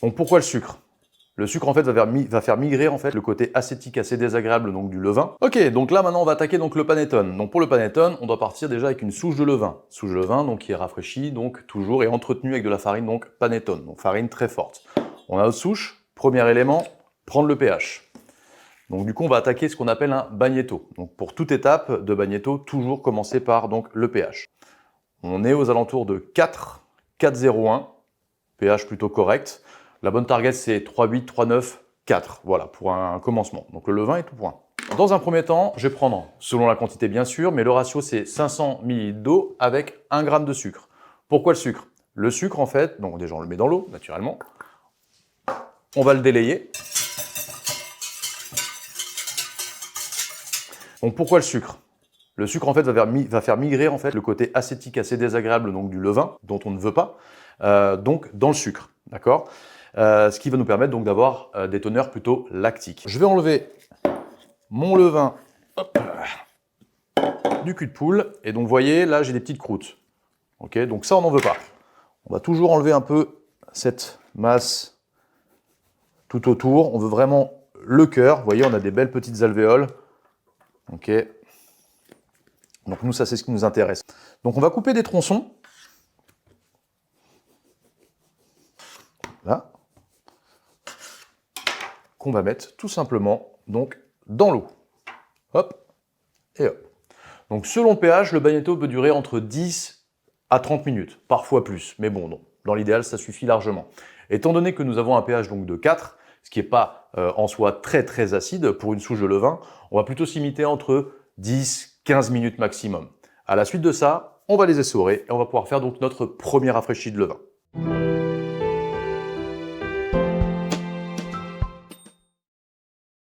Donc pourquoi le sucre? Le sucre en fait va faire migrer en fait le côté acétique assez désagréable donc du levain. Ok, donc là maintenant on va attaquer donc le panettone. Donc pour le panettone, on doit partir déjà avec une souche de levain. Souche de levain donc qui est rafraîchie donc toujours et entretenue avec de la farine donc panettone, donc farine très forte. On a notre souche, premier élément, prendre le pH. Donc du coup on va attaquer ce qu'on appelle un bagnetto. Donc pour toute étape de bagnetto, toujours commencer par donc le pH. On est aux alentours de 4, 4,01, pH plutôt correct. La bonne target, c'est 3,8, 3,9, 4. Voilà, pour un commencement. Donc le levain est tout point. Dans un premier temps, je vais prendre, selon la quantité bien sûr, mais le ratio c'est 500 ml d'eau avec 1 g de sucre. Pourquoi le sucre? Le sucre en fait, donc déjà on le met dans l'eau, naturellement. On va le délayer. Donc pourquoi le sucre? Le sucre en fait va faire migrer en fait le côté acétique assez désagréable donc du levain, dont on ne veut pas, donc dans le sucre, d'accord? Ce qui va nous permettre donc d'avoir des teneurs plutôt lactiques. Je vais enlever mon levain hop, du cul de poule, et donc vous voyez, là j'ai des petites croûtes. Ok, donc ça on n'en veut pas. On va toujours enlever un peu cette masse tout autour. On veut vraiment le cœur. Vous voyez, on a des belles petites alvéoles. Ok. Donc nous, ça c'est ce qui nous intéresse. Donc on va couper des tronçons. Là. Qu'on va mettre tout simplement donc dans l'eau. Hop et hop. Donc selon le pH, le bagnetto peut durer entre 10 à 30 minutes, parfois plus. Mais bon, non. Dans l'idéal, ça suffit largement. Étant donné que nous avons un pH donc de 4, ce qui n'est pas en soi très acide pour une souche de levain, on va plutôt s'y limiter entre 10-15 minutes maximum. À la suite de ça, on va les essorer et on va pouvoir faire donc notre premier rafraîchi de levain.